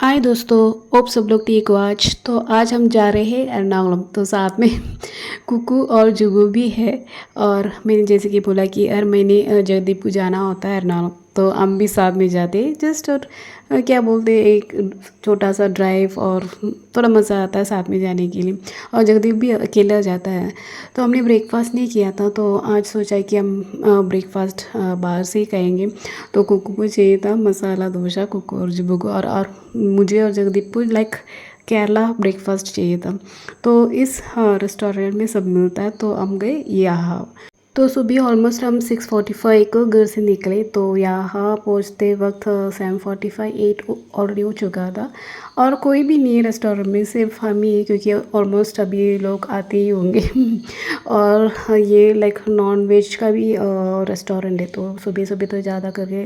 हाय दोस्तों। होप सब लोग ठीक हो। आज आज हम जा रहे हैं एर्नाकुलम, तो साथ में कुकू और जुगू भी है। और मैंने जैसे कि बोला कि हर महीने जगदीप को जाना होता है एर्नाकुलम, तो हम भी साथ में जाते हैं। जस्ट और क्या बोलते हैं, एक छोटा सा ड्राइव, और थोड़ा मज़ा आता है साथ में जाने के लिए। और जगदीप भी अकेला जाता है। तो हमने ब्रेकफास्ट नहीं किया था, तो आज सोचा कि हम ब्रेकफास्ट बाहर से ही खाएंगे। तो कुकू को चाहिए था मसाला डोसा, कुकू और जुबू को, और मुझे और जगदीप को लाइक केरला ब्रेकफास्ट चाहिए था। तो इस रेस्टोरेंट में सब मिलता है, तो हम गए यहाँ। तो सुबह ऑलमोस्ट हम 6:45 को घर से निकले, तो यहाँ पहुँचते वक्त 7:45 8 ऑलरेडी हो चुका था। और कोई भी नहीं है रेस्टोरेंट में, सिर्फ हम ही है, क्योंकि ऑलमोस्ट अभी लोग आते ही होंगे। और ये लाइक नॉन वेज का भी रेस्टोरेंट है, तो सुबह सुबह तो ज़्यादा करके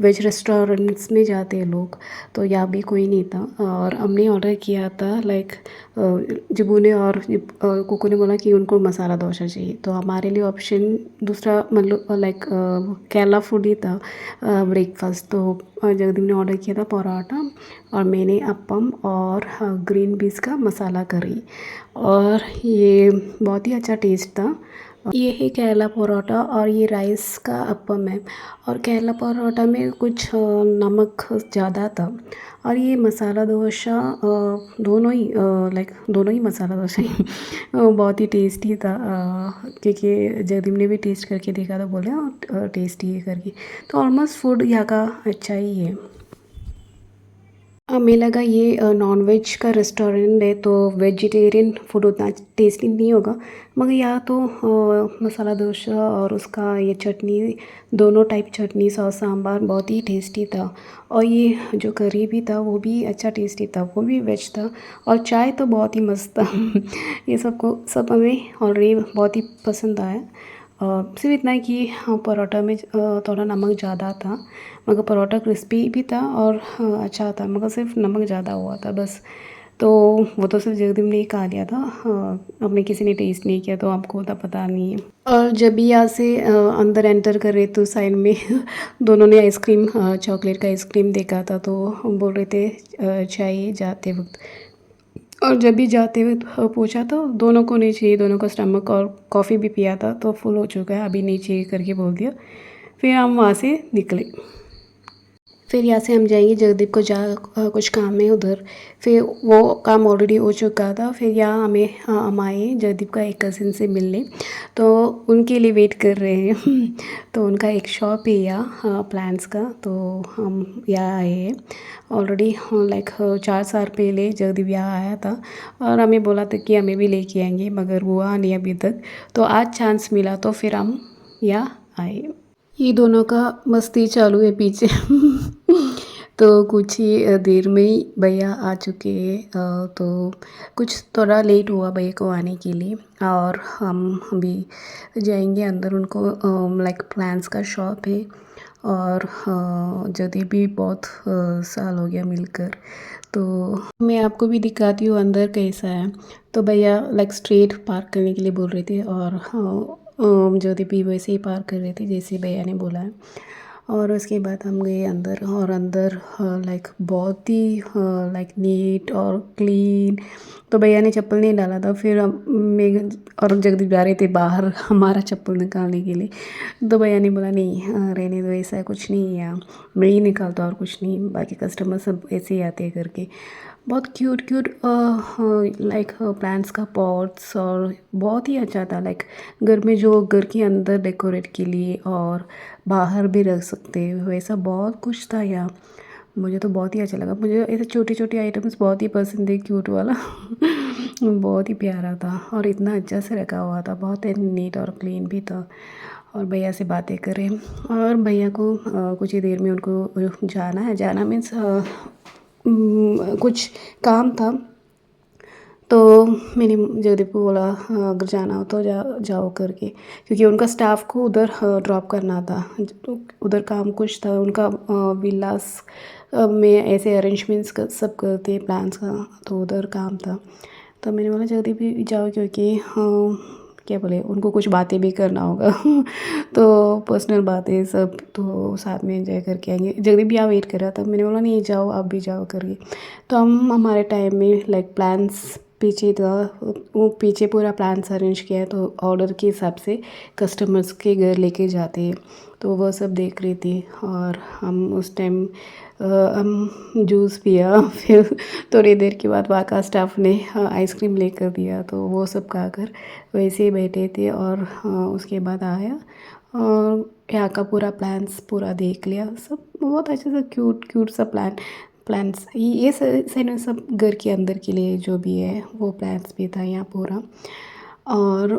वेज रेस्टोरेंट्स में जाते हैं लोग। तो यहाँ भी कोई नहीं था, और हमने ऑर्डर किया था लाइक जिबू ने और कुकू ने बोला कि उनको मसाला डोसा चाहिए। तो हमारे लिए ऑप्शन दूसरा मतलब लाइक केरला फूड ही था ब्रेकफास्ट। तो जगदीप ने ऑर्डर किया था पराठा, और मैंने अपम और ग्रीन पीस का मसाला करी। और ये बहुत ही अच्छा टेस्ट था। ये है केरला परोठा, और ये राइस का अपम है। और केरला परोठा में कुछ नमक ज़्यादा था। और ये मसाला डोसा दोनों ही लाइक दोनों ही मसाला डोसा ही बहुत ही टेस्टी था। क्योंकि जयदीप ने भी टेस्ट करके देखा था, बोले टेस्टी है करके। तो ऑलमोस्ट फूड यहाँ का अच्छा ही है। हमें लगा ये नॉन वेज का रेस्टोरेंट है, तो वेजिटेरियन फूड उतना टेस्टी नहीं होगा। मगर यहाँ तो मसाला डोसा और उसका ये चटनी, दोनों टाइप चटनी सॉस सांबार बहुत ही टेस्टी था। और ये जो करी भी था वो भी अच्छा टेस्टी था, वो भी वेज था। और चाय तो बहुत ही मस्त था। ये सब हमें ऑलरेडी बहुत ही पसंद आया। सिर्फ इतना है कि हाँ, परोठा में थोड़ा नमक ज़्यादा था। मगर परोठा क्रिस्पी भी था और अच्छा था, मगर सिर्फ नमक ज़्यादा हुआ था बस। तो वो तो सिर्फ जगदीप ने ही खा लिया था। अपने किसी ने टेस्ट नहीं किया, तो आपको उतना पता नहीं है। और जब भी यहाँ से अंदर एंटर कर रहे, तो साइड में दोनों ने आइसक्रीम, चॉकलेट का आइसक्रीम देखा था, तो हम बोल रहे थे चाहिए जाते वक्त। और जब भी जाते हुए पूछा, तो दोनों को नहीं चाहिए, दोनों का स्टमक, और कॉफ़ी भी पिया था तो फुल हो चुका है, अभी नहीं चाहिए करके बोल दिया। फिर हम वहाँ से निकले। फिर यहाँ से हम जाएंगे जगदीप को कुछ काम है उधर। फिर वो काम ऑलरेडी हो चुका था। फिर यहाँ हम आए जगदीप का एक कज़िन से मिलने, तो उनके लिए वेट कर रहे हैं। तो उनका एक शॉप है यहाँ प्लांट्स का, तो हम यहाँ आए हैं ऑलरेडी। लाइक 4 साल पहले जगदीप यहाँ आया था, और हमें बोला था कि हमें भी लेके आएंगे, मगर वो आ नहीं अभी तक। तो आज चांस मिला, तो फिर हम यहाँ आए। ये दोनों का मस्ती चालू है पीछे। तो कुछ ही देर में ही भैया आ चुके हैं। तो कुछ थोड़ा लेट हुआ भैया को आने के लिए, और हम भी जाएंगे अंदर। उनको लाइक प्लांट्स का शॉप है। और जगदीप भी बहुत साल हो गया मिलकर। तो मैं आपको भी दिखाती हूँ अंदर कैसा है। तो भैया लाइक स्ट्रेट पार्क करने के लिए बोल रहे थे, और ज्योति भी वैसे ही पार्क कर रहे थे जैसे भैया ने बोला है। और उसके बाद हम गए अंदर, और अंदर लाइक बहुत ही लाइक नीट और क्लीन। तो भैया ने चप्पल नहीं डाला था, फिर मैं और जगदीप जा रहे थे बाहर हमारा चप्पल निकालने के लिए। तो भैया ने बोला नहीं, रहने दो, ऐसा कुछ नहीं है, मैं ही निकालता और कुछ नहीं, बाकी कस्टमर सब ऐसे ही आते हैं करके। बहुत क्यूट क्यूट लाइक प्लांट्स का पॉट्स, और बहुत ही अच्छा था। लाइक घर में जो घर के अंदर डेकोरेट के लिए और बाहर भी रख सकते हैं, वैसा बहुत कुछ था यहाँ। मुझे तो बहुत ही अच्छा लगा। मुझे ऐसे छोटी छोटी आइटम्स बहुत ही पसंद है, क्यूट वाला। बहुत ही प्यारा था, और इतना अच्छा से रखा हुआ था, बहुत नीट और क्लीन भी था। और भैया से बातें करें, और भैया को कुछ ही देर में उनको जाना है। जाना मीन्स कुछ काम था। तो मैंने जगदीप को बोला अगर जाना हो तो जाओ करके, क्योंकि उनका स्टाफ को उधर ड्रॉप करना था। तो उधर काम कुछ था उनका, विलास में ऐसे अरेंजमेंट्स सब करते प्लान्स का, तो उधर काम था। तो मैंने बोला जगदीप भी जाओ, क्योंकि क्या बोले, उनको कुछ बातें भी करना होगा तो पर्सनल बातें सब, तो साथ में एंजॉय करके आएंगे। जगदीप भी यहाँ वेट कर रहा था, मैंने बोला नहीं जाओ, आप भी जाओ करके। तो हम हमारे टाइम में लाइक प्लान्स पीछे था, वो पीछे पूरा प्लान्स अरेंज किया है, तो ऑर्डर के हिसाब से कस्टमर्स के घर लेके जाते हैं, तो वो सब देख रही थी। और हम उस टाइम हम जूस पिया फिर थोड़ी देर के बाद वहाँ का स्टाफ ने आइसक्रीम लेकर दिया, तो वो सब खाकर वैसे ही बैठे थे। और उसके बाद आया और यहाँ का पूरा प्लान्स पूरा देख लिया, सब बहुत अच्छे से क्यूट क्यूट सा प्लान्स, ये सब घर के अंदर के लिए जो भी है वो प्लान्स भी था यहाँ पूरा। और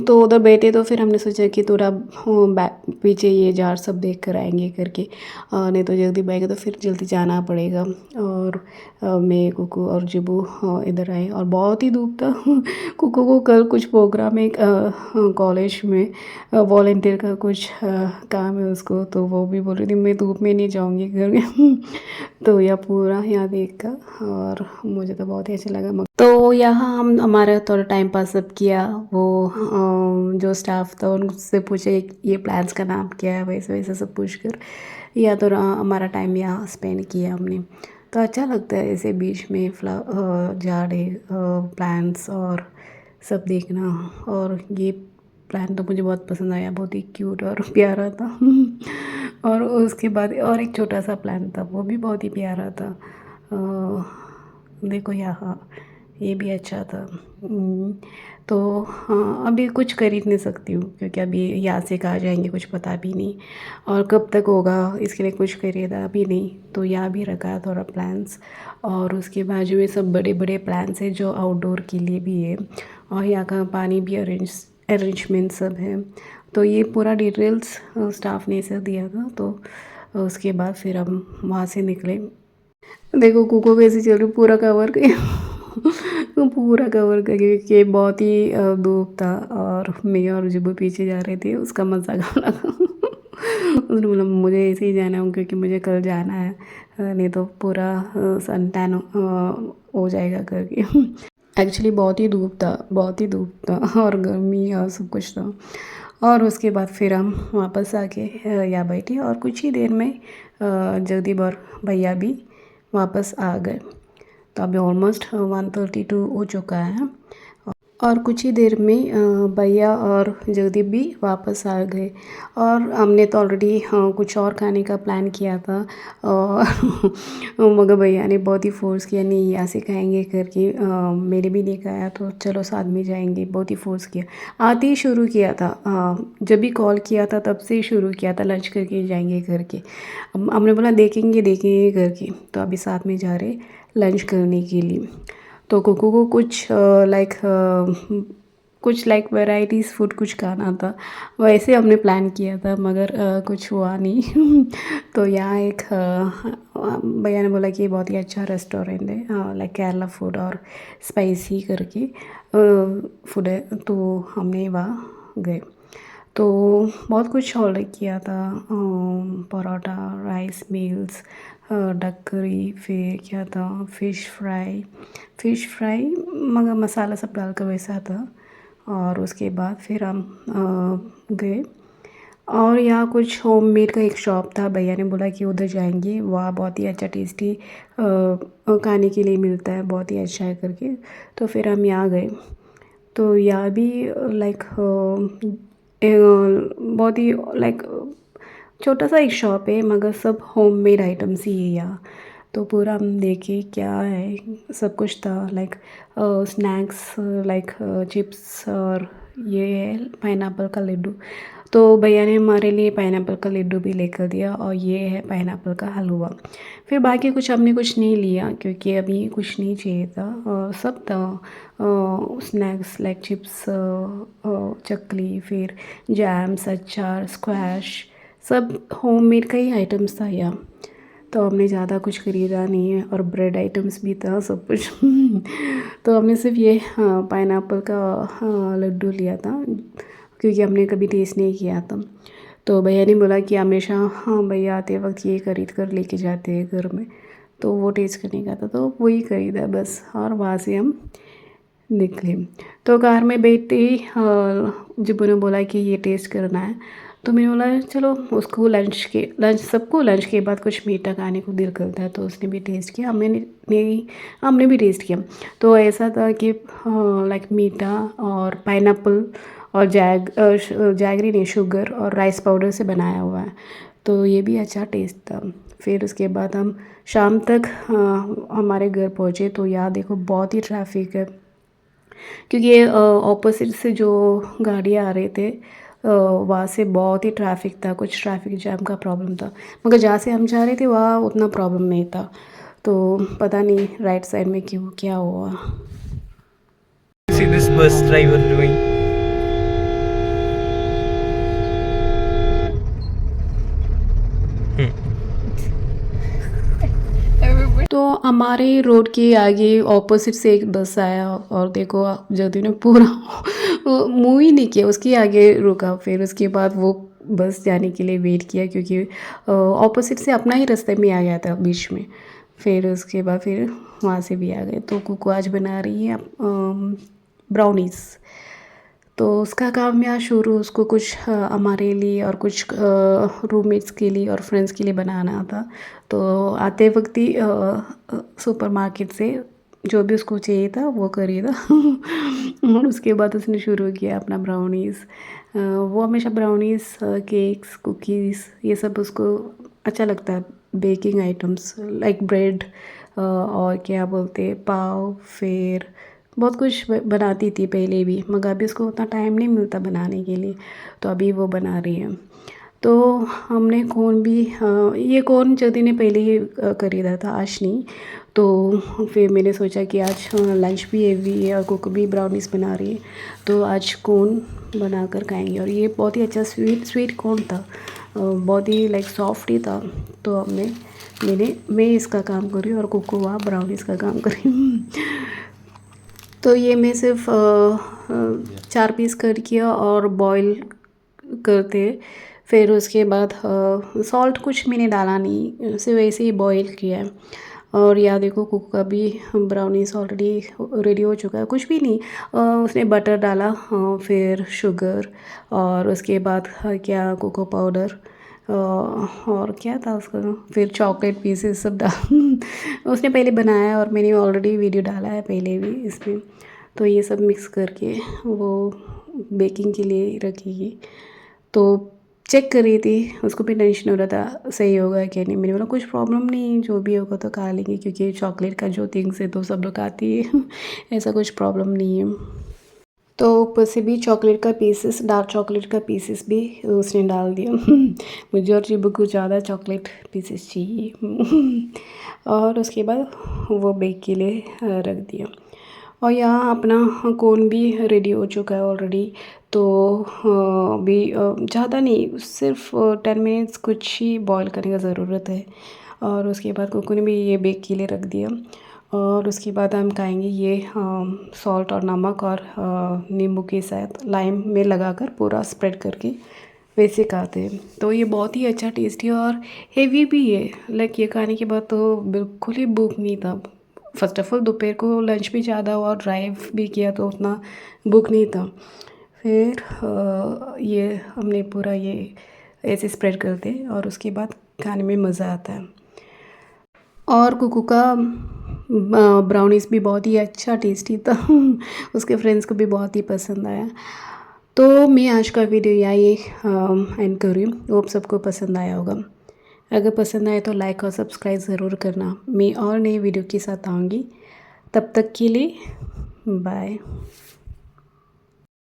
तो उधर बैठे, तो फिर हमने सोचा कि थोड़ा बैक पीछे ये जार सब देख कर आएंगे करके, नहीं तो जल्दी बैग तो फिर जल्दी जाना पड़ेगा। और मैं कुकू और जिबू इधर आए, और बहुत ही धूप था कुकू को कल कुछ प्रोग्राम है कॉलेज में, वॉलेंटियर का कुछ काम है उसको, तो वो भी बोल रही थी मैं धूप में नहीं जाऊँगी करके तो यह पूरा यहाँ देख कर, और मुझे तो बहुत ही अच्छा लगा। तो यहाँ हम हमारा थोड़ा टाइम पास सब किया। वो जो स्टाफ था उनसे पूछे ये प्लान्स का नाम क्या है, वैसे वैसे सब पूछ कर या तो हमारा टाइम यहाँ स्पेंड किया हमने। तो अच्छा लगता है ऐसे बीच में झाड़े प्लान्ट्स और सब देखना। और ये प्लान तो मुझे बहुत पसंद आया, बहुत ही क्यूट और प्यारा था और उसके बाद और एक छोटा सा प्लान था, वो भी बहुत ही प्यारा था। देखो यहाँ ये भी अच्छा था। तो हाँ, अभी कुछ खरीद नहीं सकती हूँ क्योंकि अभी यहाँ से कहाँ जाएंगे कुछ पता भी नहीं, और कब तक होगा इसके लिए कुछ खरीदा भी नहीं। तो यहाँ भी रखा है थोड़ा प्लान्स, और उसके बाजू में सब बड़े बड़े प्लान्स हैं जो आउटडोर के लिए भी है, और यहाँ का पानी भी अरेंजमेंट सब है। तो ये पूरा डिटेल्स स्टाफ ने इसे दिया था। तो उसके बाद फिर हम वहाँ से निकले। देखो कुको कैसे चल रही, पूरा कवर कर पूरा कवर करके कि बहुत ही धूप था, और मैं और जुब्बू पीछे जा रहे थे, उसका मजाक आना था उसने बोला मुझे ऐसे ही जाना है क्योंकि मुझे कल जाना है, नहीं तो पूरा सन टैन हो जाएगा करके एक्चुअली बहुत ही धूप था, बहुत ही धूप था और गर्मी और सब कुछ था। और उसके बाद फिर हम वापस आके यहाँ बैठे, और कुछ ही देर में जगदीप और भैया भी वापस आ गए। तो अभी ऑलमोस्ट 1:32 हो चुका है, और कुछ ही देर में भैया और जगदीप भी वापस आ गए। और हमने तो ऑलरेडी कुछ और खाने का प्लान किया था, और मगर भैया ने बहुत ही फोर्स किया नहीं यहाँ से खाएंगे करके, मैंने भी नहीं खाया तो चलो साथ में जाएंगे, बहुत ही फोर्स किया। आते ही शुरू किया था, जब भी कॉल किया था तब से ही शुरू किया था लंच करके जाएंगे करके। हमने बोला देखेंगे देखेंगे करके, तो अभी साथ में जा रहे लंच करने के लिए। तो कोको को कुछ लाइक वैराइटीज़ फूड कुछ खाना था, वैसे हमने प्लान किया था, मगर कुछ हुआ नहीं तो यहाँ एक भैया ने बोला कि ये बहुत ही अच्छा रेस्टोरेंट है, लाइक केरला फूड और स्पाइसी करके फूड है, तो हमने वहाँ गए। तो बहुत कुछ ऑर्डर किया था, परोठा, राइस मील्स, डक करी, फिर क्या था फिश फ्राई मगर मसाला सब डालकर वैसा था। और उसके बाद फिर हम गए, और यहाँ कुछ होममेड का एक शॉप था, भैया ने बोला कि उधर जाएंगे, वहाँ बहुत ही अच्छा टेस्टी खाने के लिए मिलता है, बहुत ही अच्छा है करके। तो फिर हम यहाँ गए। तो यहाँ भी लाइक बहुत ही लाइक छोटा सा एक शॉप है, मगर सब होममेड आइटम्स ही है यहाँ। तो पूरा हम देखे क्या है, सब कुछ था लाइक स्नैक्स, लाइक चिप्स, और ये है पाइनएप्पल का लड्डू। तो भैया ने हमारे लिए पाइनएप्पल का लड्डू भी लेकर दिया, और ये है पाइनएप्पल का हलवा। फिर बाकी कुछ हमने कुछ नहीं लिया क्योंकि अभी कुछ नहीं चाहिए था, सब था स्नैक्स लाइक चिप्स, चकली, फिर जैम्स, अचार, स्क्वैश, सब होममेड का ही आइटम्स था यहाँ। तो हमने ज़्यादा कुछ ख़रीदा नहीं है, और ब्रेड आइटम्स भी था सब कुछ तो हमने सिर्फ ये पाइनएप्पल का लड्डू लिया था क्योंकि हमने कभी टेस्ट नहीं किया था। तो भैया ने बोला कि हमेशा भैया आते वक्त ये खरीद कर लेके जाते हैं घर में, तो वो टेस्ट करने का था, तो वही खरीदा बस। और वहाँ से हम निकली। तो कार में बैठते ही जिब्बू ने बोला कि ये टेस्ट करना है, तो मैंने बोला चलो उसको लंच सबको लंच के बाद कुछ मीठा खाने को दिल करता है, तो उसने भी टेस्ट किया, हमने भी टेस्ट किया। तो ऐसा था कि लाइक मीठा और पाइनएप्पल और जैगरी नहीं, शुगर और राइस पाउडर से बनाया हुआ है, तो ये भी अच्छा टेस्ट था। फिर उसके बाद हम शाम तक हमारे घर पहुँचे, तो यहाँ देखो बहुत ही ट्रैफिक है, क्योंकि ये ऑपोजिट से जो गाड़ियाँ आ रहे थे वहाँ से बहुत ही ट्रैफिक था, कुछ ट्रैफिक जैम का प्रॉब्लम था। मगर जहाँ से हम जा रहे थे वहाँ उतना प्रॉब्लम नहीं था, तो पता नहीं राइट साइड में क्यों क्या हुआ। See this bus driver doing. तो हमारे रोड के आगे ऑपोजिट से एक बस आया और देखो जल्दी ने पूरा मूव ही नहीं किया, उसके आगे रुका। फिर उसके बाद वो बस जाने के लिए वेट किया, क्योंकि ऑपोजिट से अपना ही रास्ते में आ गया था बीच में। फिर उसके बाद फिर वहाँ से भी आ गए। तो कुकू आज बना रही है ब्राउनीज़, तो उसका काम यहाँ शुरू, उसको कुछ हमारे लिए और कुछ रूममेट्स के लिए और फ्रेंड्स के लिए बनाना था। तो आते वक्त ही सुपरमार्केट से जो भी उसको चाहिए था वो खरीदा और उसके बाद उसने शुरू किया अपना ब्राउनीज़। वो हमेशा ब्राउनीज़, केक्स, कुकीज़ ये सब उसको अच्छा लगता है, बेकिंग आइटम्स लाइक ब्रेड और क्या बोलते पाव, फिर बहुत कुछ बनाती थी पहले भी, मगर अभी उसको उतना टाइम नहीं मिलता बनाने के लिए, तो अभी वो बना रही है। तो हमने कोन भी ये कोन जल्दी ने पहले ही खरीदा था, आज नहीं। तो फिर मैंने सोचा कि आज लंच भी हेवी है और कुक भी ब्राउनीज़ बना रही है, तो आज कोन बना कर खाएंगे। और ये बहुत ही अच्छा स्वीट कोन था, बहुत ही लाइक सॉफ्ट ही था। तो मैं इसका काम कर रही हूँ और कुकू वहाँ ब्राउनीज़ का काम कर रही हूँ। तो ये मैं सिर्फ 4 पीस कट किया और बॉईल करते, फिर उसके बाद सॉल्ट कुछ मैंने डाला नहीं, सिर्फ ऐसे ही बॉईल किया है। और यहाँ देखो कुक का भी ब्राउनीस ऑलरेडी रेडी हो चुका है, कुछ भी नहीं। उसने बटर डाला, फिर शुगर और उसके बाद क्या कोको पाउडर और क्या था उसका, फिर चॉकलेट पीसेस सब डाल उसने पहले बनाया और मैंने ऑलरेडी वीडियो डाला है पहले भी इसमें। तो ये सब मिक्स करके वो बेकिंग के लिए रखेगी। तो चेक कर रही थी, उसको भी टेंशन हो रहा था सही होगा कि नहीं। मैंने बोला कुछ प्रॉब्लम नहीं, जो भी होगा तो खा लेंगे, क्योंकि चॉकलेट का जो थिंग्स है तो सब लोग खाती है ऐसा कुछ प्रॉब्लम नहीं है। तो ऊपर से भी चॉकलेट का पीसेस, डार्क चॉकलेट का पीसेस भी उसने डाल दिया मुझे और जीबू को ज़्यादा चॉकलेट पीसेस चाहिए और उसके बाद वो बेक के लिए रख दिया। और यहाँ अपना कोन भी रेडी हो चुका है ऑलरेडी। तो अभी ज़्यादा नहीं, सिर्फ 10 मिनट्स कुछ ही बॉईल करने का ज़रूरत है। और उसके बाद कुकू ने भी ये बेक के लिए रख दिया। और उसके बाद हम खाएंगे ये सॉल्ट और नमक और नींबू के साथ लाइम में लगाकर पूरा स्प्रेड करके वैसे खाते हैं। तो ये बहुत ही अच्छा टेस्टी और हेवी भी है, लाइक ये खाने के बाद तो बिल्कुल ही भूख नहीं था। फर्स्ट ऑफ ऑल दोपहर को लंच भी ज़्यादा हुआ और ड्राइव भी किया, तो उतना भूख नहीं था। फिर ये हमने पूरा ये ऐसे स्प्रेड करते और उसके बाद खाने में मज़ा आता है। और कुकू का ब्राउनीज़ भी बहुत ही अच्छा टेस्टी था उसके फ्रेंड्स को भी बहुत ही पसंद आया। तो मैं आज का वीडियो यही एंड कर रही हूँ, होप सबको पसंद आया होगा। अगर पसंद आए तो लाइक और सब्सक्राइब ज़रूर करना। मैं और नई वीडियो के साथ आऊँगी, तब तक के लिए बाय।